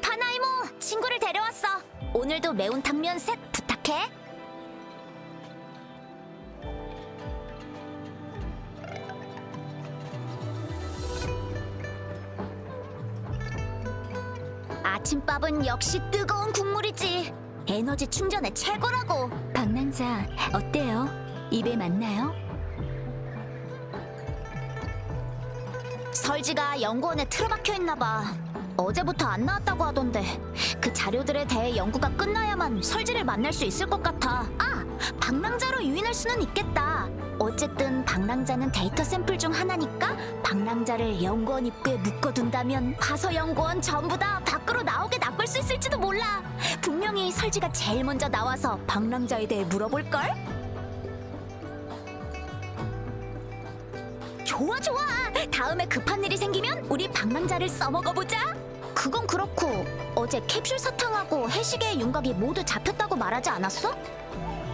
파나이모, 친구를 데려왔어. 오늘도 매운탕면 셋 부탁해. 아침밥은 역시 뜨거운 국물이지. 에너지 충전에 최고라고. 방랑자, 어때요? 입에 맞나요? 설지가 연구원에 틀어박혀 있나 봐. 어제부터 안 나왔다고 하던데 그 자료들에 대해 연구가 끝나야만 설지를 만날 수 있을 것 같아. 아! 방랑자로 유인할 수는 있겠다. 어쨌든 방랑자는 데이터 샘플 중 하나니까 방랑자를 연구원 입구에 묶어둔다면 가서 연구원 전부 다 밖으로 나오게 낚을 수 있을지도 몰라. 분명히 설지가 제일 먼저 나와서 방랑자에 대해 물어볼걸? 좋아 좋아! 다음에 급한 일이 생기면 우리 방랑자를 써먹어보자! 그건 그렇고 어제 캡슐 사탕하고 해시계의 윤곽이 모두 잡혔다고 말하지 않았어?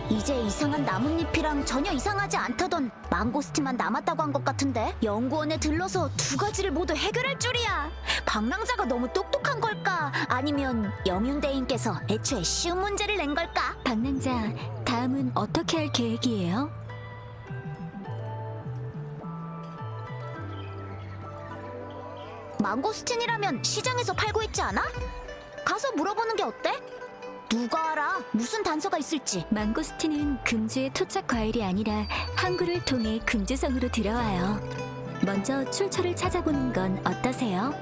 이제 이상한 나뭇잎이랑 전혀 이상하지 않다던 망고스틴만 남았다고 한 것 같은데 연구원에 들러서 두 가지를 모두 해결할 줄이야. 방랑자가 너무 똑똑한 걸까? 아니면 영윤대인께서 애초에 쉬운 문제를 낸 걸까? 방랑자, 다음은 어떻게 할 계획이에요? 망고스틴이라면 시장에서 팔고 있지 않아? 가서 물어보는 게 어때? 누가 알아? 무슨 단서가 있을지. 망고스틴은 금주의 토착 과일이 아니라 항구를 통해 금주성으로 들어와요. 먼저 출처를 찾아보는 건 어떠세요?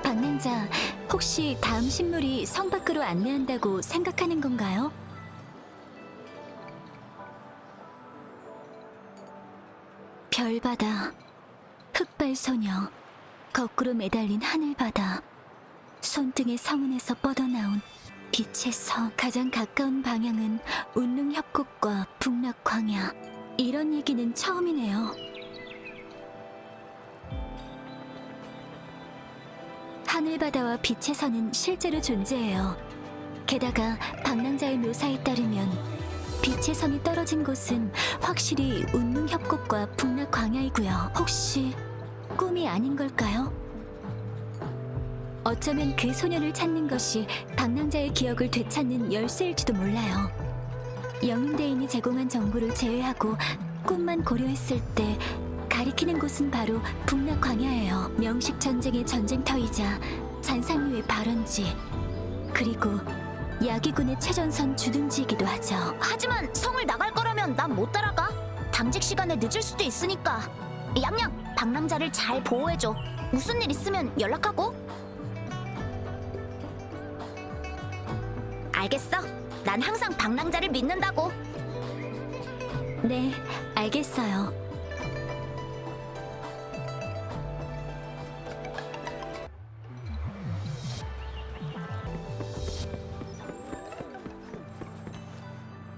방랑자, 혹시 다음 신물이 성 밖으로 안내한다고 생각하는 건가요? 별바다, 흑발소녀, 거꾸로 매달린 하늘바다, 손등의 성운에서 뻗어나온 빛의 성. 가장 가까운 방향은 운릉협곡과 북락광야. 이런 얘기는 처음이네요. 하늘바다와 빛의 선은 실제로 존재해요. 게다가 방랑자의 묘사에 따르면 빛의 선이 떨어진 곳은 확실히 운릉협곡과 북락광야이고요. 혹시 꿈이 아닌 걸까요? 어쩌면 그 소녀를 찾는 것이 방랑자의 기억을 되찾는 열쇠일지도 몰라요. 영웅대인이 제공한 정보를 제외하고 꿈만 고려했을 때 가리키는 곳은 바로 북락광야예요. 명식전쟁의 전쟁터이자 잔상류의 발원지, 그리고 야기군의 최전선 주둔지이기도 하죠. 하지만 성을 나갈 거라면 난 못 따라가. 당직 시간에 늦을 수도 있으니까. 양양, 방랑자를 잘 보호해줘. 무슨 일 있으면 연락하고. 알겠어. 난 항상 방랑자를 믿는다고. 네, 알겠어요.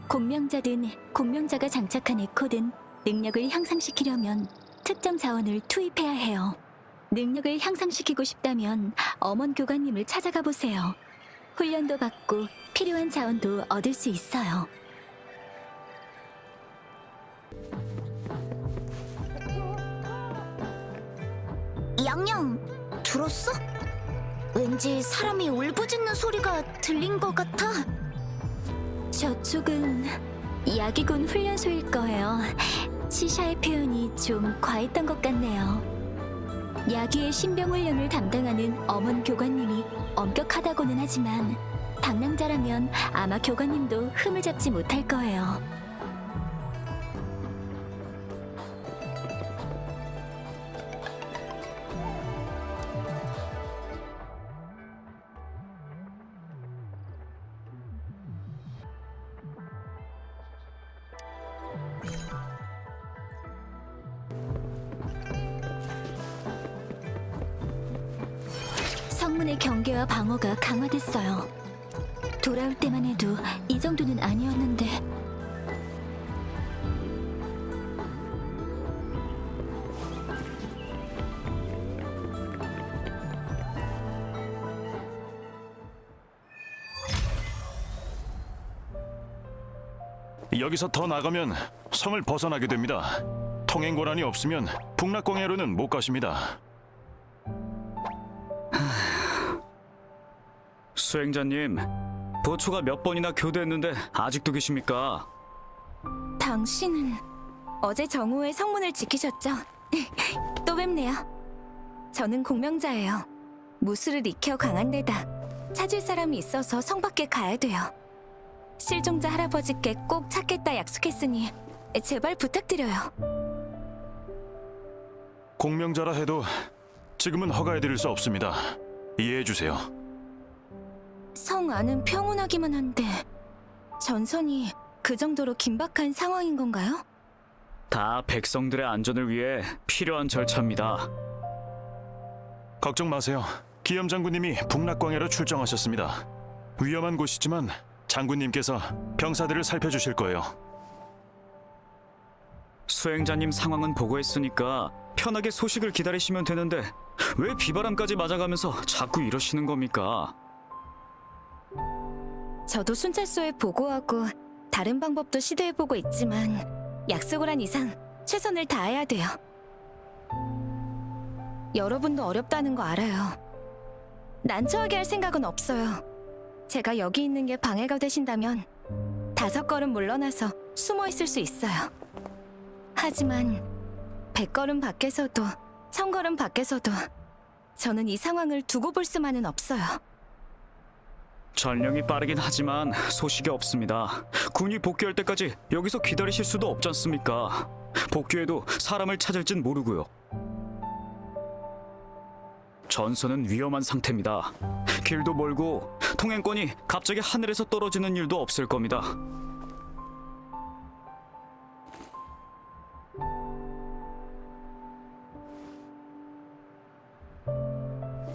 공명자든 공명자가 장착한 에코든 능력을 향상시키려면 특정 자원을 투입해야 해요. 능력을 향상시키고 싶다면 엄원 교관님을 찾아가 보세요. 훈련도 받고 필요한 자원도 얻을 수 있어요. 양양, 들었어? 왠지 사람이 울부짖는 소리가 들린 것 같아. 저쪽은 야기군 훈련소일 거예요. 치샤의 표현이 좀 과했던 것 같네요. 야기의 신병 훈련을 담당하는 엄원 교관님이 엄격하다고는 하지만 방랑자라면 아마 교관님도 흠을 잡지 못할 거예요. 성문의 경계와 방어가 강화됐어요. 돌아올 때만 해도 이 정도는 아니었는데. 여기서 더 나가면 성을 벗어나게 됩니다. 통행 권한이 없으면 북락광야로는 못 가십니다. 수행자님, 보초가 몇 번이나 교대했는데 아직도 계십니까? 당신은 어제 정오에 성문을 지키셨죠? 또 뵙네요. 저는 공명자예요. 무술을 익혀 강한 데다 찾을 사람이 있어서 성 밖에 가야 돼요. 실종자 할아버지께 꼭 찾겠다 약속했으니 제발 부탁드려요. 공명자라 해도 지금은 허가해드릴 수 없습니다. 이해해주세요. 성 안은 평온하기만 한데 전선이 그 정도로 긴박한 상황인 건가요? 다 백성들의 안전을 위해 필요한 절차입니다. 걱정 마세요. 기염 장군님이 북락광야로 출정하셨습니다. 위험한 곳이지만 장군님께서 병사들을 살펴주실 거예요. 수행자님 상황은 보고했으니까 편하게 소식을 기다리시면 되는데 왜 비바람까지 맞아가면서 자꾸 이러시는 겁니까? 저도 순찰소에 보고하고 다른 방법도 시도해보고 있지만 약속을 한 이상 최선을 다해야 돼요. 여러분도 어렵다는 거 알아요. 난처하게 할 생각은 없어요. 제가 여기 있는 게 방해가 되신다면 5걸음 물러나서 숨어 있을 수 있어요. 하지만 100걸음 밖에서도 1000걸음 밖에서도 저는 이 상황을 두고 볼 수만은 없어요. 전령이 빠르긴 하지만 소식이 없습니다. 군이 복귀할 때까지 여기서 기다리실 수도 없지 않습니까? 복귀해도 사람을 찾을진 모르고요. 전선은 위험한 상태입니다. 길도 멀고 통행권이 갑자기 하늘에서 떨어지는 일도 없을 겁니다.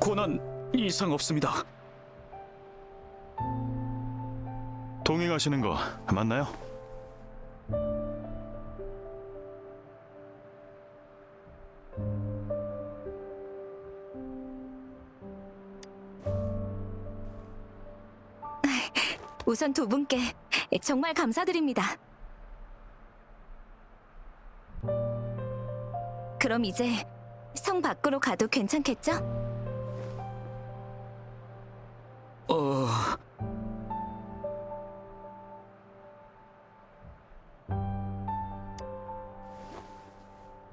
고난 이상 없습니다. 동행하시는 거 맞나요? 우선 두 분께 정말 감사드립니다. 그럼 이제 성 밖으로 가도 괜찮겠죠?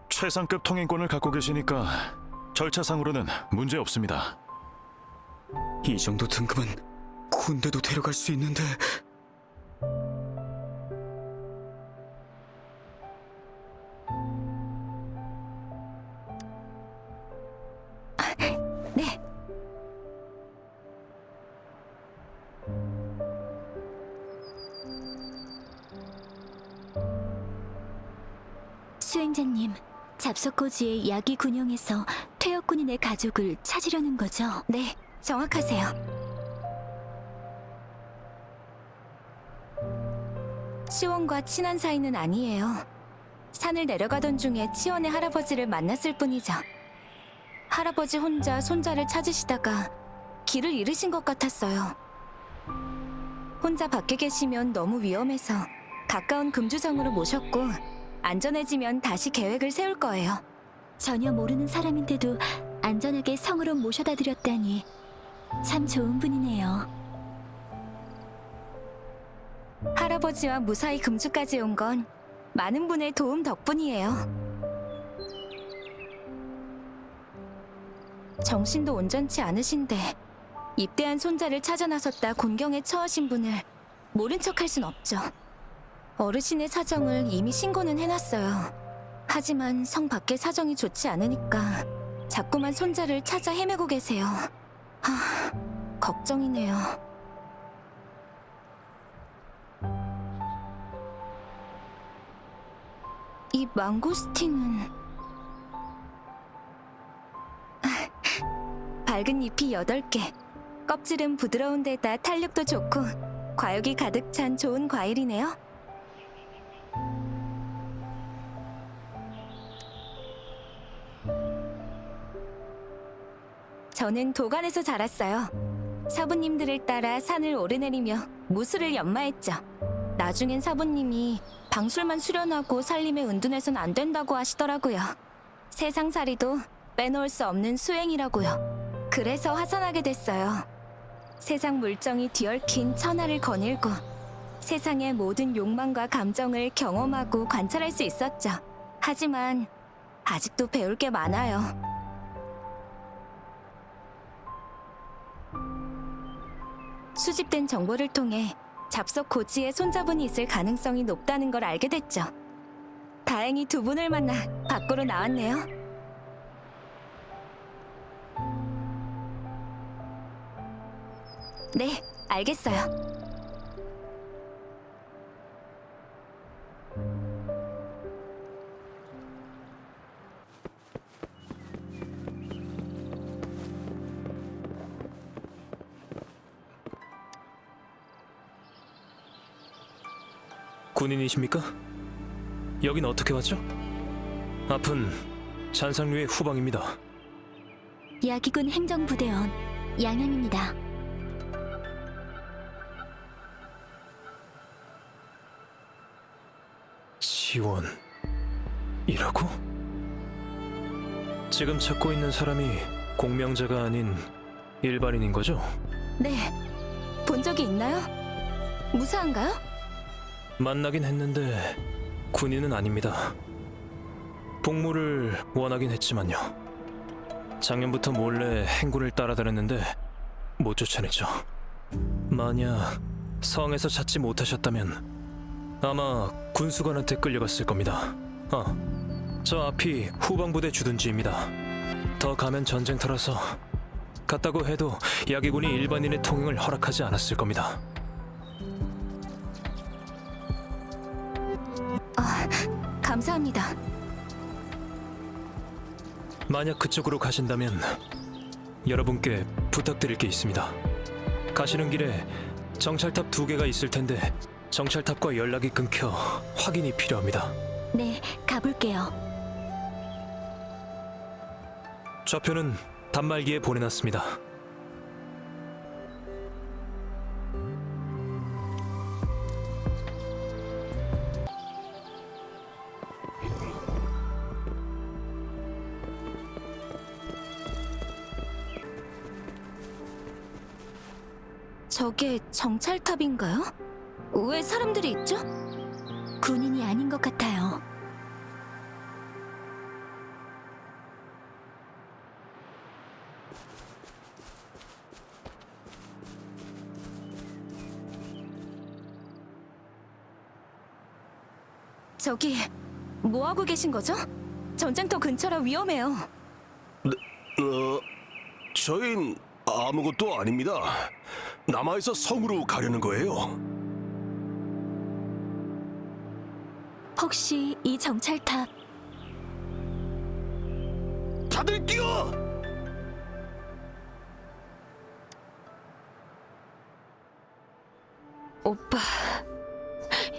최상급 통행권을 갖고 계시니까 절차상으로는 문제 없습니다. 이 정도 등급은 군대도 데려갈 수 있는데. 네. 수행자님, 잡석고지의 야기 군영에서 퇴역 군인의 가족을 찾으려는 거죠? 네, 정확하세요. 치원과 친한 사이는 아니에요. 산을 내려가던 중에 치원의 할아버지를 만났을 뿐이죠. 할아버지 혼자 손자를 찾으시다가 길을 잃으신 것 같았어요. 혼자 밖에 계시면 너무 위험해서 가까운 금주성으로 모셨고 안전해지면 다시 계획을 세울 거예요. 전혀 모르는 사람인데도 안전하게 성으로 모셔다 드렸다니 참 좋은 분이네요. 할아버지와 무사히 금주까지 온 건 많은 분의 도움 덕분이에요. 정신도 온전치 않으신데 입대한 손자를 찾아 나섰다 곤경에 처하신 분을 모른 척할 순 없죠. 어르신의 사정을 이미 신고는 해놨어요. 하지만 성 밖의 사정이 좋지 않으니까 자꾸만 손자를 찾아 헤매고 계세요. 걱정이네요. 이 망고스틴은 밝은 잎이 8개, 껍질은 부드러운 데다 탄력도 좋고 과육이 가득 찬 좋은 과일이네요. 저는 도간에서 자랐어요. 사부님들을 따라 산을 오르내리며 무술을 연마했죠. 나중엔 사부님이 방술만 수련하고 살림에 은둔해선 안 된다고 하시더라고요. 세상살이도 빼놓을 수 없는 수행이라고요. 그래서 하산하게 됐어요. 세상 물정이 뒤얽힌 천하를 거닐고 세상의 모든 욕망과 감정을 경험하고 관찰할 수 있었죠. 하지만 아직도 배울 게 많아요. 수집된 정보를 통해 잡석 고지에 손자분이 있을 가능성이 높다는 걸 알게 됐죠. 다행히 두 분을 만나 밖으로 나왔네요. 네, 알겠어요. 군인이십니까? 여긴 어떻게 왔죠? 앞은 잔상류의 후방입니다. 야기군 행정부대원 양현입니다. 지원이라고? 지금 찾고 있는 사람이 공명자가 아닌 일반인인 거죠? 네, 본 적이 있나요? 무사한가요? 만나긴 했는데 군인은 아닙니다. 복무를 원하긴 했지만요. 작년부터 몰래 행군을 따라다녔는데 못 쫓아냈죠. 만약 성에서 찾지 못하셨다면 아마 군수관한테 끌려갔을 겁니다. 저 앞이 후방부대 주둔지입니다. 더 가면 전쟁터라서 갔다고 해도 야기군이 일반인의 통행을 허락하지 않았을 겁니다. 감사합니다. 만약 그쪽으로 가신다면 여러분께 부탁드릴 게 있습니다. 가시는 길에 정찰탑 2개가 있을 텐데 정찰탑과 연락이 끊겨 확인이 필요합니다. 네, 가볼게요. 좌표는 단말기에 보내놨습니다. 저게 정찰탑인가요? 왜 사람들이 있죠? 군인이 아닌 것 같아요. 저기 뭐 하고 계신 거죠? 전쟁터 근처라 위험해요. 저흰 아무것도 아닙니다. 남아있어 성으로 가려는 거예요. 혹시 이 정찰탑 다들 뛰어! 오빠,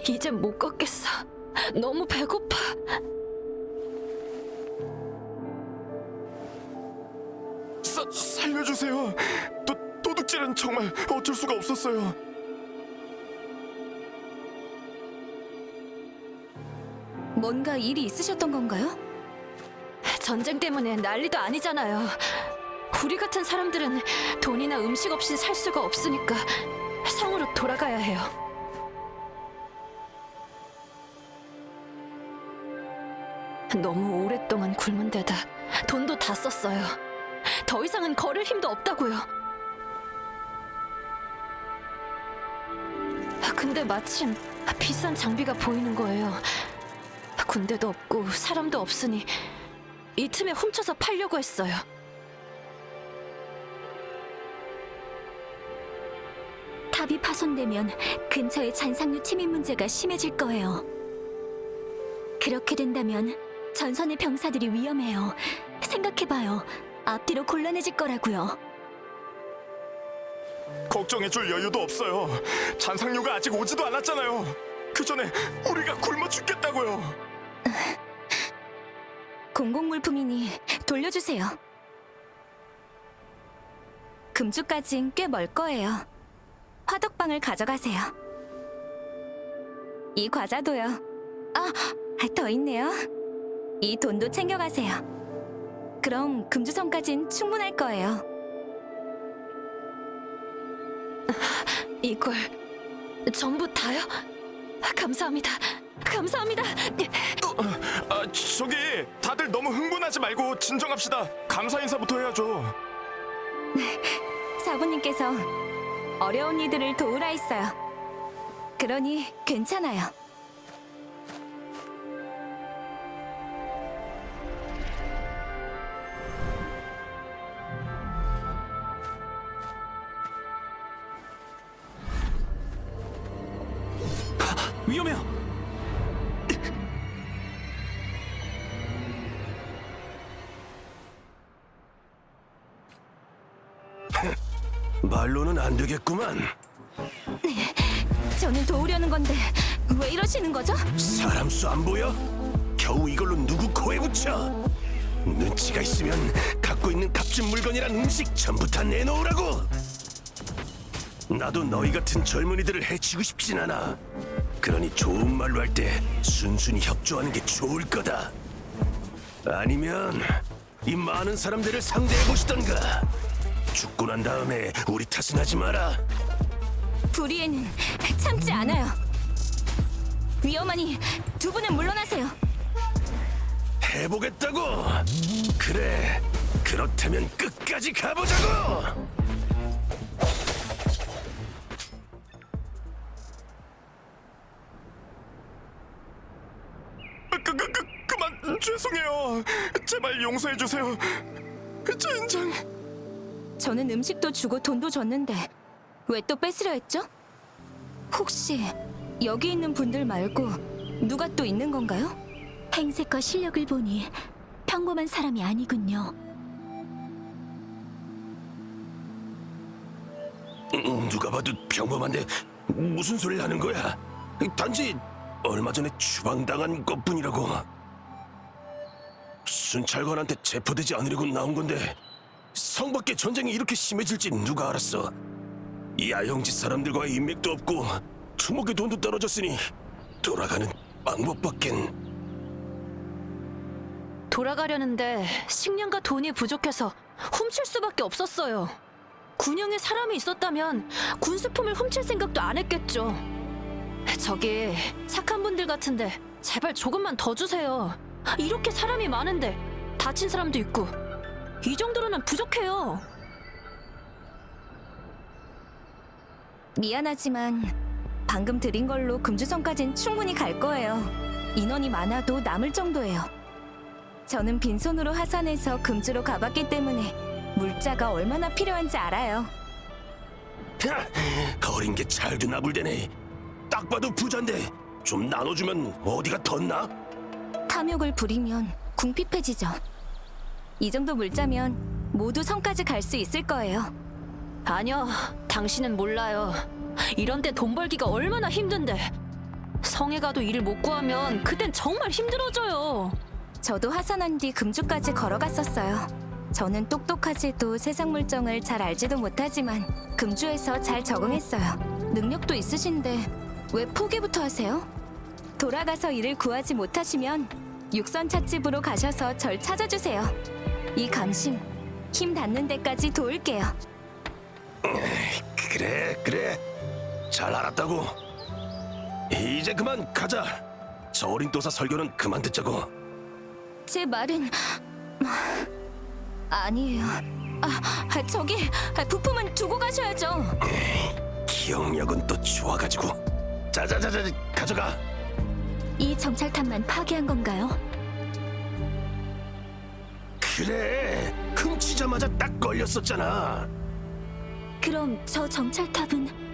이젠 못 걷겠어. 너무 배고파. 살려주세요. 도둑질은 정말 어쩔 수가 없었어요. 뭔가 일이 있으셨던 건가요? 전쟁 때문에 난리도 아니잖아요. 우리 같은 사람들은 돈이나 음식 없이 살 수가 없으니까 성으로 돌아가야 해요. 너무 오랫동안 굶은 데다 돈도 다 썼어요. 더 이상은 걸을 힘도 없다고요. 근데 마침 비싼 장비가 보이는 거예요. 군대도 없고 사람도 없으니 이 틈에 훔쳐서 팔려고 했어요. 탑이 파손되면 근처의 잔상류 침입 문제가 심해질 거예요. 그렇게 된다면 전선의 병사들이 위험해요. 생각해봐요. 앞뒤로 곤란해질 거라고요. 걱정해줄 여유도 없어요. 잔상류가 아직 오지도 않았잖아요. 그 전에 우리가 굶어 죽겠다고요. 공공물품이니 돌려주세요. 금주까진 꽤 멀 거예요. 화덕방을 가져가세요. 이 과자도요. 더 있네요. 이 돈도 챙겨가세요. 그럼 금주성까진 충분할 거예요. 이걸 전부 다요? 감사합니다. 감사합니다. 저기 다들 너무 흥분하지 말고 진정합시다. 감사 인사부터 해야죠. 사부님께서 어려운 이들을 도우라 했어요. 그러니 괜찮아요. 위험해요. 말로는 안 되겠구만. 저는 도우려는 건데 왜 이러시는 거죠? 사람 수 안 보여? 겨우 이걸로 누구 코에 붙여? 눈치가 있으면 갖고 있는 값진 물건이란 음식 전부 다 내놓으라고. 나도 너희 같은 젊은이들을 해치고 싶진 않아. 그러니 좋은 말로 할 때 순순히 협조하는 게 좋을 거다. 아니면 이 많은 사람들을 상대해 보시던가. 죽고 난 다음에 우리 탓은 하지 마라. 불의에는 참지 않아요. 위험하니 두 분은 물러나세요. 해보겠다고? 그래, 그렇다면 끝까지 가보자고! 그만 죄송해요. 제발 용서해주세요. 젠장. 저는 음식도 주고 돈도 줬는데 왜 또 뺏으려 했죠? 혹시 여기 있는 분들 말고 누가 또 있는 건가요? 행색과 실력을 보니 평범한 사람이 아니군요. 누가 봐도 평범한데 무슨 소리를 하는 거야? 단지 얼마 전에 추방당한 것뿐이라고. 순찰관한테 체포되지 않으려고 나온 건데 성 밖에 전쟁이 이렇게 심해질지 누가 알았어. 야영지 사람들과의 인맥도 없고 주먹의 돈도 떨어졌으니 돌아가는 방법밖엔. 돌아가려는데 식량과 돈이 부족해서 훔칠 수밖에 없었어요. 군영에 사람이 있었다면 군수품을 훔칠 생각도 안 했겠죠. 저기 착한 분들 같은데 제발 조금만 더 주세요. 이렇게 사람이 많은데 다친 사람도 있고 이 정도로는 부족해요. 미안하지만 방금 드린 걸로 금주성까진 충분히 갈 거예요. 인원이 많아도 남을 정도예요. 저는 빈손으로 하산해서 금주로 가봤기 때문에 물자가 얼마나 필요한지 알아요. 어린 게 잘도 나불대네. 딱 봐도 부잔데 좀 나눠주면 어디가 덧나? 탐욕을 부리면 궁핍해지죠. 이 정도 물자면 모두 성까지 갈 수 있을 거예요. 아니요, 당신은 몰라요. 이런 때 돈 벌기가 얼마나 힘든데. 성에 가도 일을 못 구하면 그땐 정말 힘들어져요. 저도 하산한 뒤 금주까지 걸어갔었어요. 저는 똑똑하지도 세상 물정을 잘 알지도 못하지만 금주에서 잘 적응했어요. 능력도 있으신데 왜 포기부터 하세요? 돌아가서 일을 구하지 못하시면 육선 찻집으로 가셔서 절 찾아주세요. 이 감심 힘 닿는 데까지 도울게요. 그래 잘 알았다고. 이제 그만 가자. 저 어린 또사 설교는 그만 듣자고. 제 말은 아니에요. 저기 부품은 두고 가셔야죠. 기억력은 또 좋아가지고. 자자자자 가져가. 이 정찰탑만 파괴한 건가요? 그래, 훔치자마자 딱 걸렸었잖아. 그럼 저 정찰탑은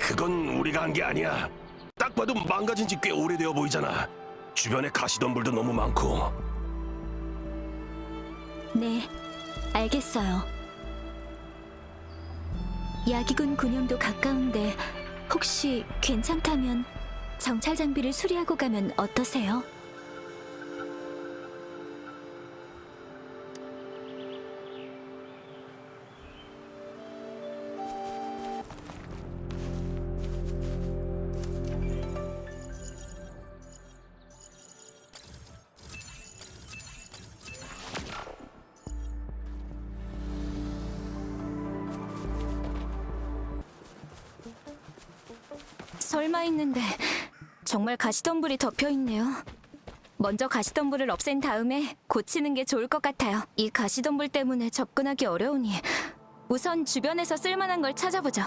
그건 우리가 한 게 아니야. 딱 봐도 망가진 지 꽤 오래되어 보이잖아. 주변에 가시덤불도 너무 많고. 네, 알겠어요. 야기군 군용도 가까운데 혹시 괜찮다면 정찰 장비를 수리하고 가면 어떠세요? 얼마 있는데 정말 가시덤불이 덮여 있네요. 먼저 가시덤불을 없앤 다음에 고치는 게 좋을 것 같아요. 이 가시덤불 때문에 접근하기 어려우니 우선 주변에서 쓸만한 걸 찾아보죠.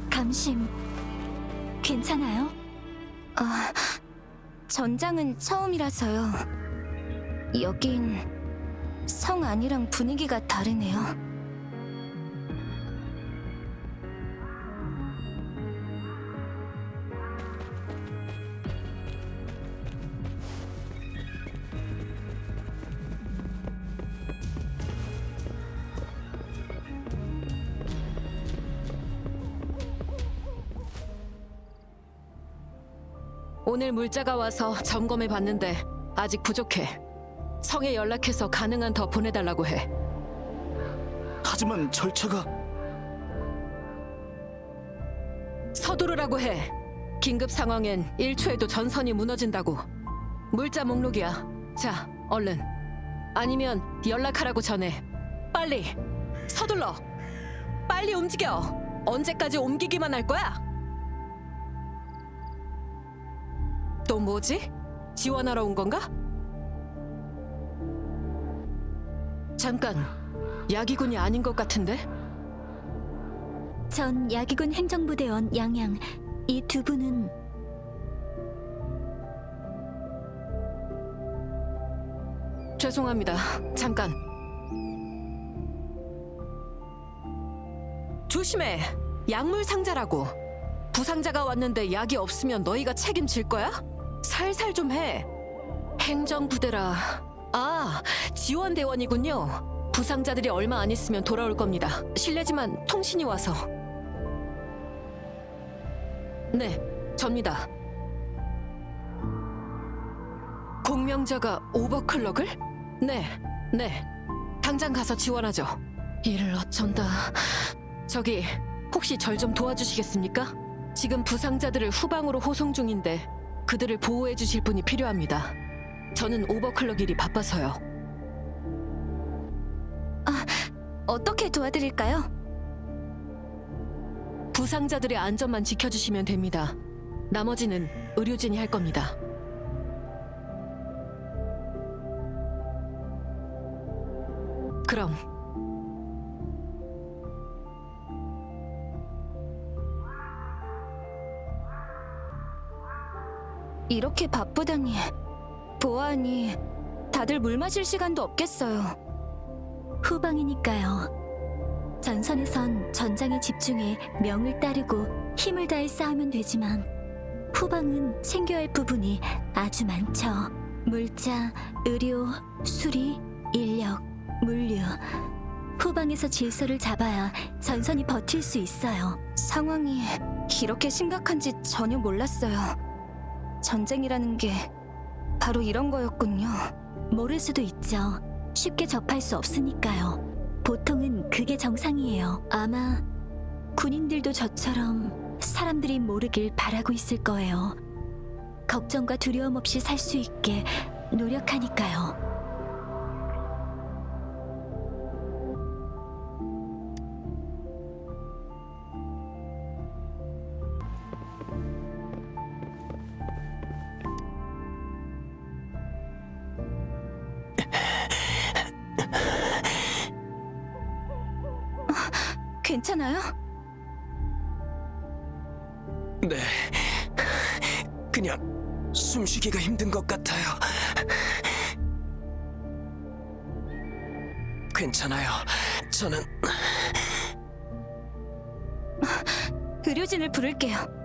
감심, 괜찮아요? 전장은 처음이라서요. 여긴 성 안이랑 분위기가 다르네요. 오늘 물자가 와서 점검해 봤는데 아직 부족해. 성에 연락해서 가능한 더 보내달라고 해. 하지만 절차가 서두르라고 해. 긴급 상황엔 1초에도 전선이 무너진다고. 물자 목록이야. 자, 얼른. 아니면 연락하라고 전해. 빨리. 서둘러. 빨리 움직여. 언제까지 옮기기만 할 거야? 또 뭐지? 지원하러 온 건가? 잠깐, 야기군이 아닌 것 같은데? 전 야기군 행정부대원 양양. 이 두 분은 죄송합니다. 잠깐. 조심해. 약물 상자라고. 부상자가 왔는데 약이 없으면 너희가 책임질 거야? 살살 좀 해. 행정부대라. 아, 지원대원이군요. 부상자들이 얼마 안 있으면 돌아올 겁니다. 실례지만 통신이 와서. 네, 접니다. 공명자가 오버클럭을? 네. 당장 가서 지원하죠. 이를 어쩐다. 저기, 혹시 절 좀 도와주시겠습니까? 지금 부상자들을 후방으로 호송 중인데 그들을 보호해 주실 분이 필요합니다. 저는 오버클럭 일이 바빠서요. 어떻게 도와드릴까요? 부상자들의 안전만 지켜주시면 됩니다. 나머지는 의료진이 할 겁니다. 그럼 이렇게 바쁘다니. 보아하니 다들 물 마실 시간도 없겠어요. 후방이니까요. 전선에선 전장에 집중해 명을 따르고 힘을 다해 싸우면 되지만 후방은 챙겨야 할 부분이 아주 많죠. 물자, 의료, 수리, 인력, 물류. 후방에서 질서를 잡아야 전선이 버틸 수 있어요. 상황이 이렇게 심각한지 전혀 몰랐어요. 전쟁이라는 게 바로 이런 거였군요. 모를 수도 있죠. 쉽게 접할 수 없으니까요. 보통은 그게 정상이에요. 아마 군인들도 저처럼 사람들이 모르길 바라고 있을 거예요. 걱정과 두려움 없이 살 수 있게 노력하니까요. 괜찮아요? 네. 그냥 숨쉬기가 힘든 것 같아요. 괜찮아요. 저는 의료진을 부를게요.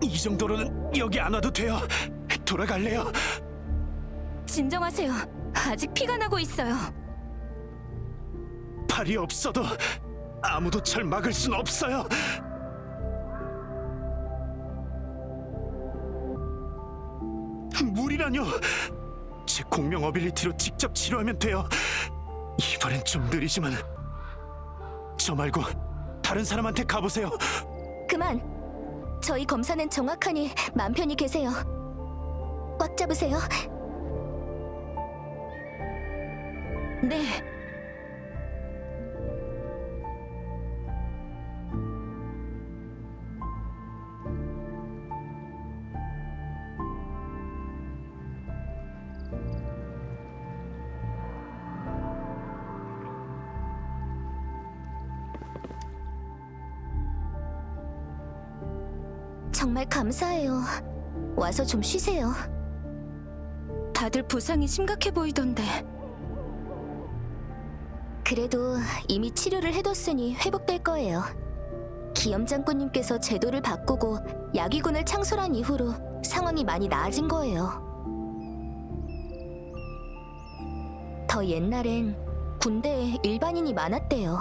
이 정도로는 여기 안 와도 돼요. 돌아갈래요. 진정하세요. 아직 피가 나고 있어요. 팔이 없어도 아무도 절 막을 순 없어요. 물이라뇨. 제 공명 어빌리티로 직접 치료하면 돼요. 이번엔 좀 느리지만 저 말고 다른 사람한테 가보세요. 그만. 저희 검사는 정확하니 맘 편히 계세요. 꽉 잡으세요. 네. 정말 감사해요. 와서 좀 쉬세요. 다들 부상이 심각해 보이던데. 그래도 이미 치료를 해뒀으니 회복될 거예요. 기염 장군님께서 제도를 바꾸고 야기군을 창설한 이후로 상황이 많이 나아진 거예요. 더 옛날엔 군대에 일반인이 많았대요.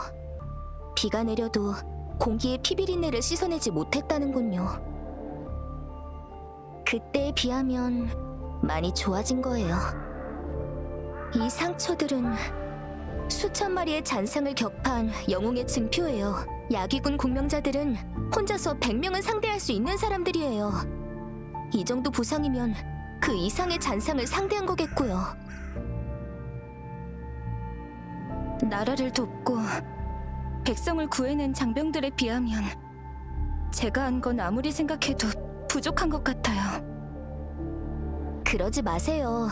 비가 내려도 공기의 피비린내를 씻어내지 못했다는군요. 그때에 비하면 많이 좋아진 거예요. 이 상처들은 수천 마리의 잔상을 격파한 영웅의 증표예요. 야기군 공명자들은 혼자서 100명은 상대할 수 있는 사람들이에요. 이 정도 부상이면 그 이상의 잔상을 상대한 거겠고요. 나라를 돕고 백성을 구해낸 장병들에 비하면 제가 한 건 아무리 생각해도 부족한 것 같아요. 그러지 마세요.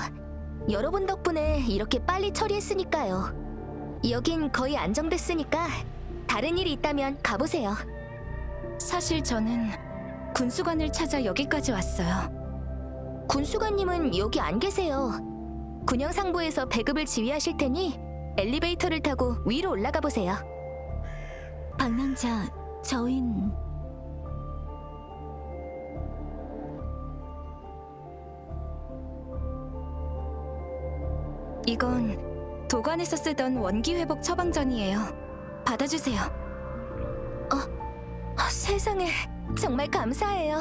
여러분 덕분에 이렇게 빨리 처리했으니까요. 여긴 거의 안정됐으니까 다른 일이 있다면 가보세요. 사실 저는 군수관을 찾아 여기까지 왔어요. 군수관님은 여기 안 계세요. 군영상부에서 배급을 지휘하실 테니 엘리베이터를 타고 위로 올라가 보세요. 방랑자, 저인... 이건 도관에서 쓰던 원기 회복 처방전이에요. 받아주세요. 세상에, 정말 감사해요.